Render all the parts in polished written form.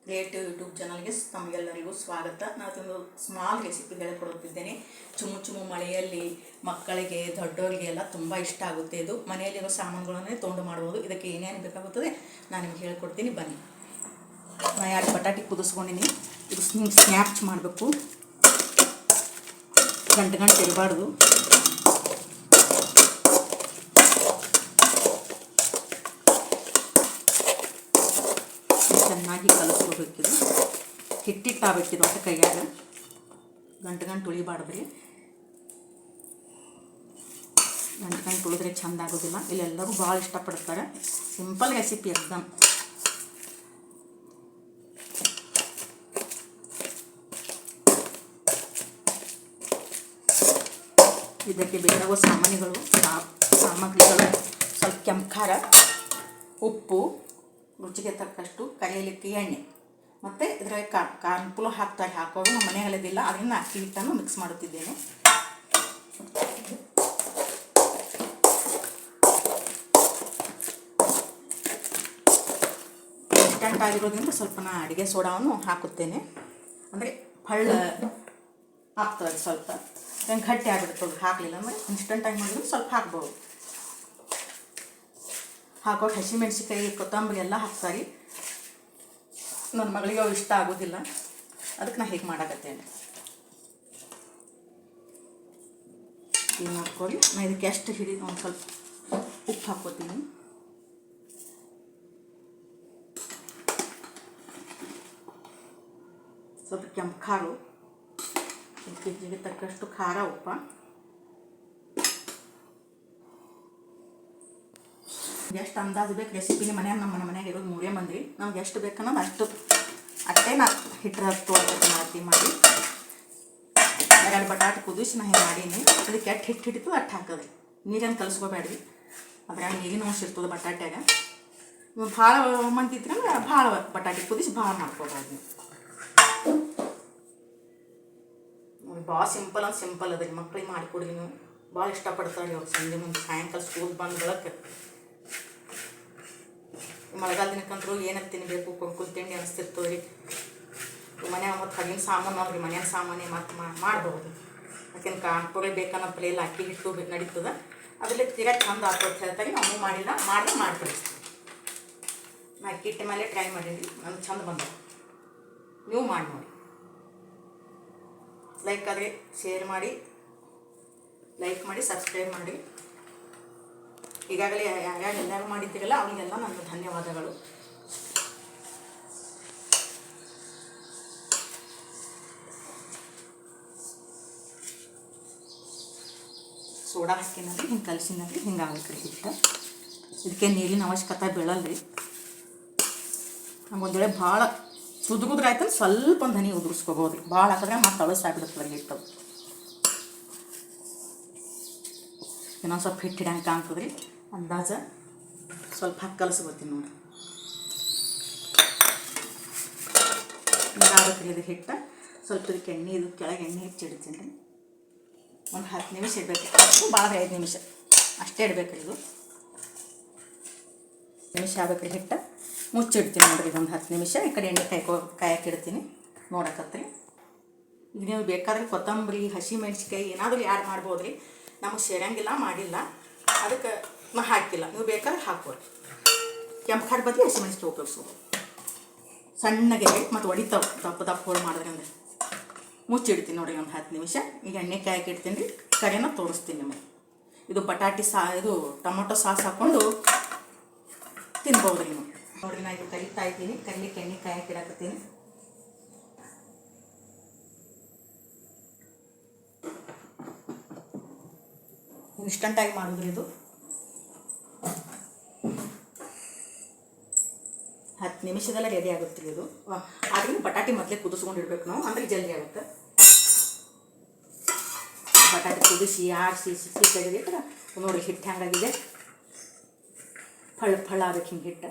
Creative YouTube ಚಾನಲ್ಗೆ ತಮಗೆಲ್ಲರಿಗೂ ಸ್ವಾಗತ. ನಾನೊಂದು ಸ್ಮಾಲ್ ರೆಸಿಪಿ ಹೇಳಿಕೊಡುತ್ತಿದ್ದೇನೆ. ಚುಮ್ಮು ಮಳೆಯಲ್ಲಿ ಮಕ್ಕಳಿಗೆ ದೊಡ್ಡವರಿಗೆ ಎಲ್ಲ ತುಂಬ ಇಷ್ಟ ಆಗುತ್ತೆ. ಇದು ಮನೆಯಲ್ಲಿರೋ ಸಾಮಾನುಗಳನ್ನೇ ತೊಗೊಂಡು ಮಾಡ್ಬೋದು. ಇದಕ್ಕೆ ಏನೇನು ಬೇಕಾಗುತ್ತದೆ ನಾನು ನಿಮ್ಗೆ ಹೇಳ್ಕೊಡ್ತೀನಿ, ಬನ್ನಿ. ನಾನು 2 ಬಟಾಟೆ ಕುದಿಸ್ಕೊಂಡಿನಿ. ಇದು ಸ್ನ್ಯಾಪ್ಚ್ ಮಾಡಬೇಕು, ಗಂಟೆ ಇರಬಾರ್ದು. ಚೆನ್ನಾಗಿ ಕಲಿಸ್ಕೋಬೇಕಿದು, ಹಿಟ್ಟಿಟ್ಟಾಗಬೇಕಿದು ಅಂತ ಕೈಯಾಗ ಗಂಟು ಉಳಿಬಾರ್ದ್ರಿ. ಗಂಟು ಉಳಿದ್ರೆ ಚೆಂದ ಆಗೋದಿಲ್ಲ. ಇಲ್ಲೆಲ್ಲರೂ ಭಾಳ ಇಷ್ಟಪಡ್ತಾರೆ. ಸಿಂಪಲ್ ರೆಸಿಪಿ ಎಕ್ದಮ್. ಇದಕ್ಕೆ ಬೇಕಾಗುವ ಸಾಮಗ್ರಿಗಳು ಸ್ವಲ್ಪ ಕೆಂಪು ಖಾರ, ಉಪ್ಪು, ರುಚಿಗೆ ತಕ್ಕಷ್ಟು, ಕರಿಯಲಿಕ್ಕೆ ಎಣ್ಣೆ, ಮತ್ತು ಇದರಲ್ಲಿ ಕಾರ್ನ್ಫ್ಲೋರ್ ಹಾಕುವಾಗ ನಮ್ಮ ಮನೆಯಲ್ಲಿದ್ದಿಲ್ಲ, ಅದರಿಂದ ಅಕ್ಕಿ ಹಿಟ್ಟನ್ನು ಮಿಕ್ಸ್ ಮಾಡುತ್ತಿದ್ದೇನೆ. ಇನ್ಸ್ಟಂಟ್ ಆಗಿರೋದ್ರಿಂದ ಸ್ವಲ್ಪ ನಾನು ಅಡುಗೆ ಸೋಡಾವನ್ನು ಹಾಕುತ್ತೇನೆ. ಅಂದರೆ ಹಳ್ಳ ಹಾಕ್ತದೆ, ಸ್ವಲ್ಪ ಹೆಂಗೆ ಗಟ್ಟಿ ಆಗಿಬಿಡ್ತದೆ. ಹಾಕಲಿಲ್ಲ ಅಂದರೆ ಇನ್ಸ್ಟಂಟಾಗಿ ಮಾಡಿದ್ರೆ ಸ್ವಲ್ಪ ಹಾಕ್ಬೋದು. ಹಾಕೋ ಹಸಿಮೆಣ್ಸಿಕಾಯಿ, ಕೊತ್ತಂಬರಿ ಎಲ್ಲ ಹಾಕ್ತಾರೆ. ನನ್ನ ಮಗಳಿಗೆ ಅವು ಇಷ್ಟ ಆಗೋದಿಲ್ಲ, ಅದಕ್ಕೆ ನಾನು ಹೇಗೆ ಮಾಡಾಕತ್ತೇನೆ. ಈಗ ನೋಡ್ಕೊಳ್ಳಿ, ನಾನು ಇದಕ್ಕೆ ಎಷ್ಟು ಹಿಡಿದು ಒಂದು ಸ್ವಲ್ಪ ಉಪ್ಪು ಹಾಕ್ಕೋತೀನಿ. ಸ್ವಲ್ಪ ಕೆಂಪು ಖಾರ, ರುಚಿಗೆ ತಕ್ಕಷ್ಟು ಖಾರ, ಉಪ್ಪು. ಎಷ್ಟು ಅಂದಾಜು ಬೇಕು ರೆಸಿಪಿನ. ನಮ್ಮ ಮನೆಯಾಗ ಇರೋದು 3 ಮಂದಿ. ನಮ್ಗೆ ಎಷ್ಟು ಬೇಕನ್ನೋದು ಅಷ್ಟೇ ನಾ ಹಿಟ್ಟು ಮಾಡ್ತೀವಿ ಮಾಡಿ. 2 ಬಟಾಟೆ ಕುದಿಸಿ ನಾ ಹಿಂಗೆ ಮಾಡೀನಿ. ಅದಕ್ಕೆ ಎಷ್ಟು ಹಿಟ್ಟು ಹಿಡಿತು ಅಷ್ಟು ಹಾಕೋದು, ನೀರೇನು ಕಲಿಸ್ಕೋಬೇಡ್ರಿ. ಅದ್ರಾಗ ನೀರಿನ ಅಂಶ ಇರ್ತದೆ ಬಟಾಟ್ಯಾಗ. ನೀವು ಭಾಳ ಮಂದಿ ಇದ್ರಂದ್ರೆ ಭಾಳ ಬಟಾಟೆ ಕುದಿಸಿ ಭಾಳ ಮಾಡ್ಕೋಬೋದು ನೀವು. ಭಾಳ ಸಿಂಪಲ್ ಅಂತ ಸಿಂಪಲ್ ಅದ ರೀ. ಮಕ್ಳಿಗೆ ಮಾಡಿಕೊಡಿ, ನೀವು ಭಾಳ ಇಷ್ಟಪಡ್ತಾರೆ. ಅವ್ರು ಸಂಜೆ ಮುಂದೆ ಸಾಯಂಕಾಲ ಸ್ಕೂಲ್ ಬಂದು ಬೆಳಕ್ಕೆ ಮಳೆಗಾಲ ದಿನಕ್ಕಂತರೂ ಏನಕ್ಕೆ ತಿನ್ನಬೇಕು, ಕುಂಕುಲ್ ತಿಂಡಿ ಅನಿಸ್ತಿರ್ತದೆ ರೀ. ಮನ್ಯಾಗ ಮತ್ತು ಹೊರಗಿನ ಸಾಮಾನು ಅಲ್ರಿ, ಮನೆಯ ಸಾಮಾನೇ ಮತ್ತು ಮಾಡ್ಬೋದು. ಯಾಕೆಂದ್ರೆ ಕಾಣ್ಪುರಿ ಬೇಕನ್ನೋ ಪ್ಲೇಲಿ ಅಕ್ಕಿ ಹಿಟ್ಟು ನಡೀತದೆ. ಅದರಲ್ಲಿ ತೀರಾ ಚಂದ ಆಗ್ತದೆ ಹೇಳ್ತಾಗಿ ನಾವು ಮಾಡ್ತೀವಿ. ನಾ ಅಕ್ಕಿ ಹಿಟ್ಟ ಮೇಲೆ ಟ್ರೈ ಮಾಡೀನಿ, ನನಗೆ ಚಂದ ಬಂದವು. ನೀವು ಮಾಡಿ ನೋಡಿ. ಲೈಕ್ ಆದರೆ ಶೇರ್ ಮಾಡಿ, ಲೈಕ್ ಮಾಡಿ, ಸಬ್ಸ್ಕ್ರೈಬ್ ಮಾಡಿ. ಈಗಾಗಲೇ ಯಾರ್ಯಾರು ಎಲ್ಲರೂ ಮಾಡಿದ್ದೀರಲ್ಲ ಅವರಿಗೆಲ್ಲ ನನ್ನ ಧನ್ಯವಾದಗಳು. ಸೋಡಾ ಹಾಕಿನಲ್ಲಿ ಹಿಂಗೆ ಕಲಸಿನಲ್ಲಿ ಹಿಂಗೆ ಆಗಬೇಕ್ರಿ ಹಿಟ್ಟು. ಇದಕ್ಕೆ ನೀರಿನ ಅವಶ್ಯಕತೆ ಬೀಳಲ್ರಿ. ನಮ್ಗೆ ಒಂದು ವೇಳೆ ಭಾಳ ಉದುಗುದ್ರಾಯ್ತಂದ್ರೆ ಸ್ವಲ್ಪ ಒಂದು ಹನಿ ಉದುರಿಸ್ಕೋಬೋದು ರೀ. ಭಾಳ ಹಾಕಿದ್ರೆ ಮತ್ತೆ ಅಳಸಾಗ್ಬಿಡುತ್ತಲ್ಲ ಹಿಟ್ಟು. ಇನ್ನೊಂದು ಸ್ವಲ್ಪ ಹಿಟ್ಟು ಹಿಡಂಗೆ ಕಾಣ್ತದೆ ರೀ. ಅಂದಾಜ ಸ್ವಲ್ಪ ಹಾಕಿ ಕಲಸ್ಕೊತೀನಿ ನೋಡಿ. ಹಿಂಗಾಗತ್ರಿ ಇದು ಹಿಟ್ಟು. ಸ್ವಲ್ಪ ಇದಕ್ಕೆ ಎಣ್ಣೆ, ಇದು ಕೆಳಗೆ ಎಣ್ಣೆ ಹೆಚ್ಚಿಡ್ತೀನಿ ರೀ. ಒಂದು 10 ನಿಮಿಷ ಇಡಬೇಕು. ಭಾಳ 5 ನಿಮಿಷ ಅಷ್ಟೇ ಇಡಬೇಕ್ರಿ. ಇದು ನಿಮಿಷ ಆಗ್ಬೇಕ್ರಿ ಹಿಟ್ಟು. ಮುಚ್ಚಿಡ್ತೀನಿ ನೋಡಿರಿ ಇದೊಂದು 10 ನಿಮಿಷ. ಈ ಕಡೆ ಎಣ್ಣೆ ಕಾಯಕ್ಕೆ ಇಡ್ತೀನಿ ನೋಡಕತ್ರಿ. ಈಗ ನೀವು ಬೇಕಾದ್ರೆ ಕೊತ್ತಂಬರಿ, ಹಸಿಮೆಣ್ಸಿಕಾಯಿ ಏನಾದರೂ ಆ್ಯಡ್ ಮಾಡ್ಬೋದು ರೀ. ನಮಗೆ ಸೇರಂಗಿಲ್ಲ, ಮಾಡಿಲ್ಲ, ಅದಕ್ಕೆ ನಾ ಹಾಕಿಲ್ಲ. ನೀವು ಬೇಕಾದ್ರೆ ಹಾಕ್ಬೋದು. ಕೆಂಪು ಖಾರ ಬದಲು ಹಸಿಮೆಣ್ಸಿಕಾಯಿ ಉಪಯೋಗಿಸ್ಬೋದು. ಸಣ್ಣಗೆ ಮತ್ತು ಹೊಡಿತಾವೆ ದಪ್ಪ ಹೋಳು ಮಾಡಿದ್ರೆ. ಅಂದರೆ ಮುಚ್ಚಿಡ್ತೀನಿ ನೋಡಿರಿ ಒಂದು 10 ನಿಮಿಷ. ಈಗ ಎಣ್ಣೆ ಕಾಯಕ್ಕೆ ಇಡ್ತೀನಿ ರೀ. ಕರೆನ ತೋರಿಸ್ತೀನಿ ನಿಮಗೆ. ಇದು ಬಟಾಟೆ ಇದು ಟೊಮೊಟೊ ಸಾಸ್ ಹಾಕ್ಕೊಂಡು ತಿನ್ಬೋದು ರೀ ನೀವು. ನೋಡಿರಿ, ನಾ ಇದು ಕರಿತಾ ಇದ್ದೀನಿ. ಕರಿಲಿಕ್ಕೆ ಎಣ್ಣೆ ಕಾಯಕ್ಕೆ ಇಡಾಕತ್ತೀನಿ. ಇನ್ಸ್ಟಂಟಾಗಿ ಮಾಡಿದ್ರಿ ಇದು. 10 ನಿಮಿಷದಲ್ಲೇ ರೆಡಿ ಆಗುತ್ತೆ ಇದು. ಆದ್ರೆ ಬಟಾಟೆ ಮೊದಲೇ ಕುದಿಸ್ಕೊಂಡಿರ್ಬೇಕು ನಾವು, ಅಂದರೆ ಜಲ್ದಿ ಆಗುತ್ತೆ. ಬಟಾಟೆ ಕುದಿಸಿ ಆಡಿಸಿ ಸಿಕ್ಕಿ ತೆಗೆದಿಟ್ರೆ ನೋಡಿ ಹಿಟ್ಟು ಹೆಂಗಾಗಿದೆ. ಫಳ್ಳ ಆಗ್ಬೇಕು ಹಿಂಗೆ ಹಿಟ್ಟು.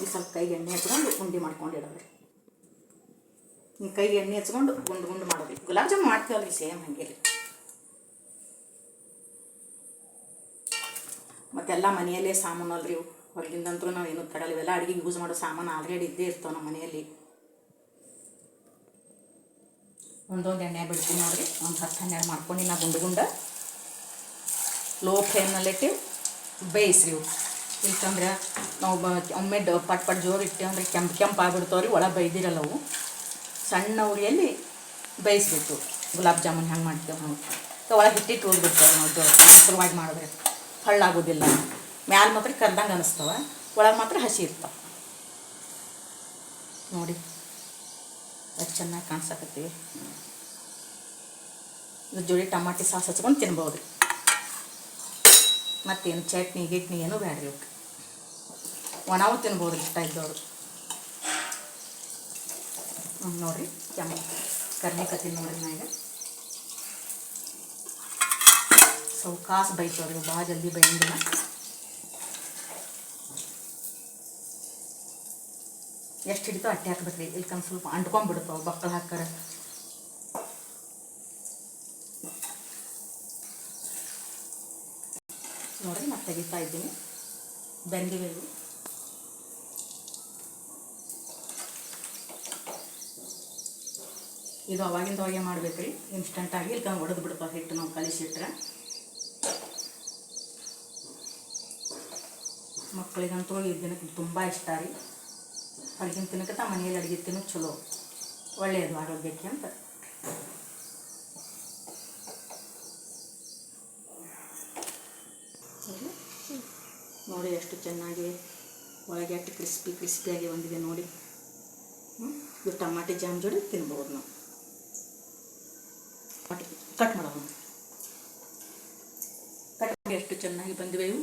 ಈ ಸ್ವಲ್ಪ ಕೈಗೆ ಎಣ್ಣೆ ಹಚ್ಕೊಂಡು ಉಂಡೆ ಮಾಡ್ಕೊಂಡು ಇಡೋದ್ರಿ. ಕೈಗೆ ಎಣ್ಣೆ ಹಚ್ಕೊಂಡು ಗುಂಡು ಮಾಡೋದ್ರಿ. ಗುಲಾಬ್ ಜಾಮೂನ್ ಮಾಡ್ತೀವಲ್ರಿ, ಸೇಮ್ ಹಾಗೆ ರೀ. ಮತ್ತೆಲ್ಲ ಮನೆಯಲ್ಲೇ ಸಾಮಾನು ಅಲ್ರಿ. ಹೊರಗಿಂದಂತೂ ನಾವು ಏನೂ ತರಲ್ಲ. ಇವೆಲ್ಲ ಅಡುಗೆಗೆ ಯೂಸ್ ಮಾಡೋ ಸಾಮಾನು ಆಲ್ರೆಡಿ ಇದ್ದೇ ಇರ್ತಾವೆ ನಮ್ಮ ಮನೆಯಲ್ಲಿ. ಒಂದೊಂದು ಎಣ್ಣೆ ಬಿಡ್ತೀನಿ ನೋಡಿರಿ. ಒಂದು 10-12 ಮಾಡ್ಕೊಂಡು ನಾ ಗುಂಡು ಲೋ ಫ್ಲೇಮ್ನಲ್ಲಿಟ್ಟು ಬೇಯಿಸ್ರಿ ಇವು. ಇಲ್ಕಂದ್ರೆ ನಾವು ಒಮ್ಮೆ ಪಟ್ ಜೋರು ಇಟ್ಟು ಅಂದರೆ ಕೆಂಪು ಆಗ್ಬಿಡ್ತಾವ್ರಿ, ಒಳಗೆ ಬೈದಿರಲ್ಲ ಅವು. ಸಣ್ಣ ಉರಿಯಲ್ಲಿ ಬೇಯಿಸ್ಬೇಕು. ಗುಲಾಬ್ ಜಾಮೂನ್ ಹೆಂಗೆ ಮಾಡ್ತೇವೆ ನಾವು ಒಳಗೆ ಹಿಟ್ಟಿಟ್ಟು ಹೋಗ್ಬಿಡ್ತಾವೆ. ನಾವು ಸುಲಭವಾಗಿ ಮಾಡಿದ್ರೆ ಹಳ್ಳಾಗೋದಿಲ್ಲ. ಮ್ಯಾಲೆ ಮಾತ್ರ ಕರ್ದಂಗೆ ಅನ್ನಿಸ್ತವೆ, ಒಳಗೆ ಮಾತ್ರ ಹಸಿ ಇರ್ತಾವೆ. ನೋಡಿ ಎಷ್ಟು ಚೆನ್ನಾಗಿ ಕಾಣಿಸಕತ್ತೀವಿ. ಇದ್ರ ಜೋಡಿ ಟಮಾಟಿ ಸಾಸ್ ಹಚ್ಕೊಂಡು ತಿನ್ಬೋದು. ಮತ್ತೇನು ಚಟ್ನಿ ಗಿಟ್ನಿ ಏನೂ ಬೇಡ್ರಿ ಇವಕ್ಕೆ. ಒಣವು ತಿನ್ಬೋದು ಇಷ್ಟ ಇದ್ದವರು. ನೋಡಿರಿ ಕರ್ಲಿಕತ್ತೀನಿ ನೋಡಿರಿ. ನಾ ಈಗ ಕಾಸು ಬೈತವ್ರಿ, ಭಾಳ ಜಲ್ದಿ ಬೈಂಗಿಲ್ಲ. ಎಷ್ಟು ಹಿಡಿತೋ ಅಟ್ಟೆ ಹಾಕ್ಬೇಕ್ರಿ, ಇಲ್ಕಂದು ಸ್ವಲ್ಪ ಅಂಟ್ಕೊಂಡ್ಬಿಡ್ತಾವೆ ಬಕ್ಕಲು ಹಾಕ್ತಾರೆ. ನೋಡಿರಿ ಮತ್ತೆ ತೆಗಿತಾ ಇದ್ದೀನಿ. ಬೆಂದಿವೆ ಇವು. ಇದು ಅವಾಗಿಂದವಾಗೆ ಮಾಡ್ಬೇಕ್ರಿ, ಇನ್ಸ್ಟಂಟಾಗಿ ಇಲ್ಕಂದು ಒಡೆದು ಬಿಡ್ತಾವೆ ಹಿಟ್ಟು ನಾವು ಕಲಿಸಿಟ್ರೆ. ಮಕ್ಕಳಿಗಂತೂ ಈ ದಿನಕ್ಕೆ ತುಂಬ ಇಷ್ಟ ರೀ. ಹೊರಗಿನ ತಿನ್ನೋಕ್ಕಿಂತ ಮನೆಯಲ್ಲಿ ಅಡುಗೆ ತಿನ್ನೋದು ಚಲೋ, ಒಳ್ಳೆಯದು ಆರೋಗ್ಯಕ್ಕೆ ಅಂತ. ನೋಡಿ ಎಷ್ಟು ಚೆನ್ನಾಗಿ ಒಳಗೆ ಎಷ್ಟು ಕ್ರಿಸ್ಪಿಯಾಗಿ ಬಂದಿದೆ ನೋಡಿ. ಇದು ಟಮಾಟಿ ಜಾಮ್ ಜೋಡಿ ತಿನ್ಬೋದು ನಾವು. ಕಟ್ ಮಾಡೋದು ಎಷ್ಟು ಚೆನ್ನಾಗಿ ಬಂದಿವೆ ಇವು,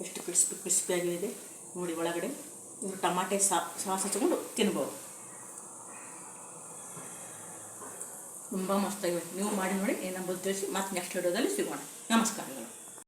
ಎಷ್ಟು ಕ್ರಿಸ್ಪಿಯಾಗಿದೆ ನೋಡಿ ಒಳಗಡೆ. ಇವು ಟಮಾಟೆ ಸಾಸ್ ಹಚ್ಕೊಂಡು ತಿನ್ಬೋದು. ತುಂಬ ಮಸ್ತಾಗಿವೆ. ನೀವು ಮಾಡಿ ನೋಡಿ, ಏನಂಬುದು ತಿಳಿಸಿ. ಮತ್ತೆ ನೆಕ್ಸ್ಟ್ ವಿಡಿಯೋದಲ್ಲಿ ಸಿಗೋಣ. ನಮಸ್ಕಾರಗಳು.